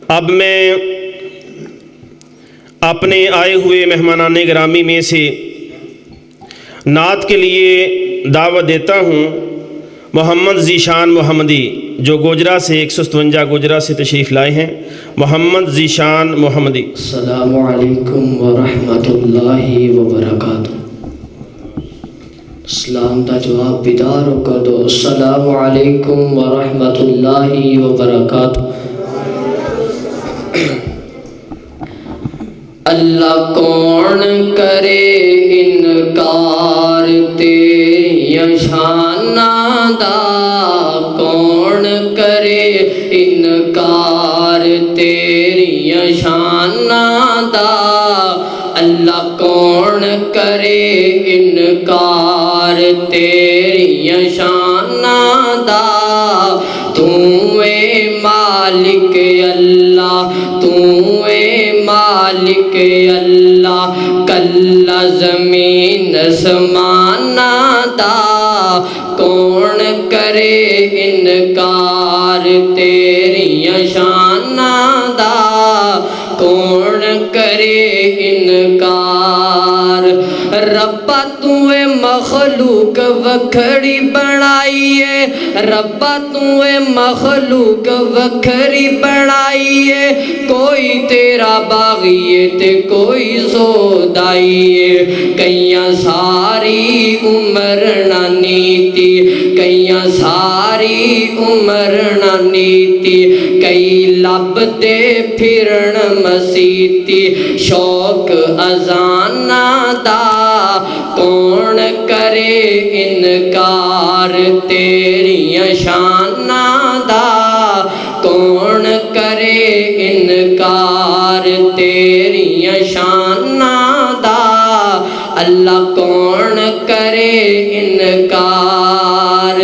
اب میں اپنے آئے ہوئے مہمانان گرامی میں سے نعت کے لیے دعوت دیتا ہوں محمد ذیشان محمدی، جو گوجرا سے 157 گوجرا سے تشریف لائے ہیں۔ محمد ذیشان محمدی۔ السلام علیکم ورحمۃ اللہ وبرکاتہ۔ اسلام دا جواب بیدار ہو کر دو۔ السلام علیکم ورحمۃ اللہ وبرکاتہ۔ اللہ کون کرے انکار تیری شانہ دا، کون کرے انکار تیری شانہ دا، اللہ کون کرے انکار تیری شانہ دا، تو اے مالک اللہ، تو اے مالک اللہ، کلا زمین سمانا دا، کون کرے انکار تیری شانہ دا، کون کرے انکار۔ ربا تو اے مخلوق وکھڑی بنائیے، ربا تو اے مخلوق وکھڑی بنائیے، کوئی تیرا باغی تے کوئی سودائیے، کئیاں ساری عمر نہ نیتی، کئیاں ساری عمر نہ نیتی، کئی لب دے پھرن مسیتی، شوق اذانہ دا، کون کرے انکار تیری شانہ دا، کون کرے انکار تیری شانہ دا، اللہ کون کرے انکار۔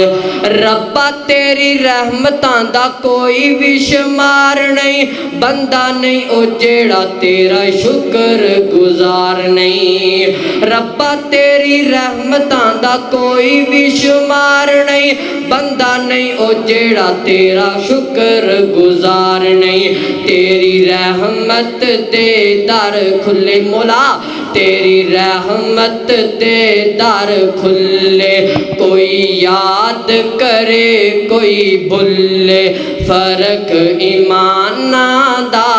ربا تیری رحمتاں دا کوئی بھی شمار نہیں، بندہ نہیں او جیڑا تیرا شکر گزار نہیں۔ ربا تیری رحمتاں دا کوئی بھی شمار نہیں، بندہ نہیں او جیڑا تیرا شکر گزار نہیں۔ تیری رحمت دے در کھلے مولا، تیری رحمت دے در کھلے، کوئی یاد کرے کوئی بھلے، فرق ایمانہ دا،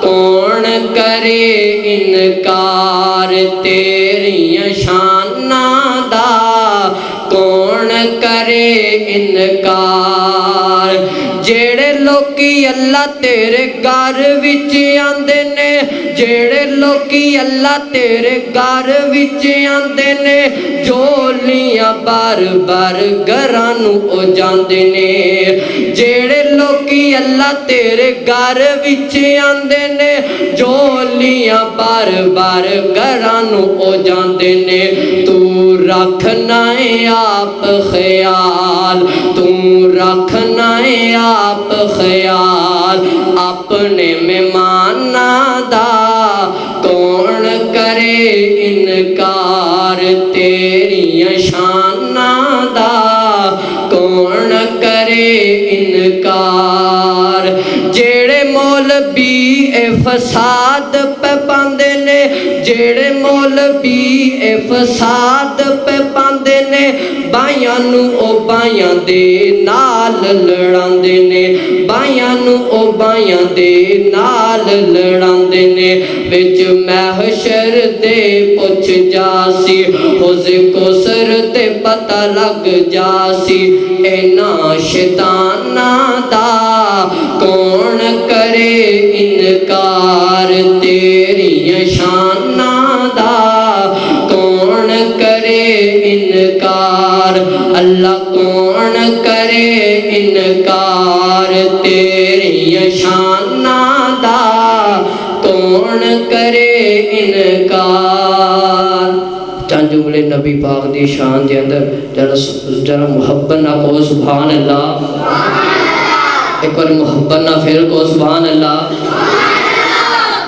کون کرے انکار تیری شانہ دا، کون کرے انکار۔ جیڑے لوکی اللہ تیرے گھر وچ آندے نے، جیڑے لوکی اللہ تیرے گھر وچ آندے نے، جولیاں بار بار گھراں نوں او جاندے نے، جیڑے لوکی اللہ تیرے گھر وچ آندے نے، جولیاں بار بار گھراں نوں او جاندے نے، تو رکھنا ہے آپ خیال، تو رکھنا ہے آپ خیال، اپنے مہمانہ دا، کون کرے انکار تیری شانہ دا، کون کرے انکار۔ جیڑے مولوی اے فساد پہ پاندے نے، جیڑے مولوی اے فساد پہ پاندے نے، بائیاں نوں او بائیاں دے نال لڑاندے نے، بائیاں نوں او بائیاں دے نال لڑاندے نے، وچ محشر دے پوچھ جاسی، حوض کوثر تے پتہ لگ جاسی، اینا شیطانہ دا، کون کرے انکار تیری شانہ دا، کون کرے انکار، اللہ کون کرے انکار تیری شانہ دا، کون کرے انکار۔ چند جملے نبی پاک دی شان دے اندر ذرا محبت نہ کو سبحان اللہ، ایک بار محبت نہ پھر کو سبحان اللہ۔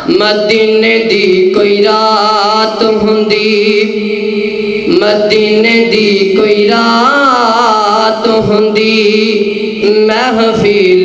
مدینے دی کوئی رات ہوندی، مدینے دی کوئی رات ہوندی، محفل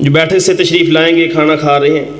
جو بیٹھک سے تشریف لائیں گے کھانا کھا رہے ہیں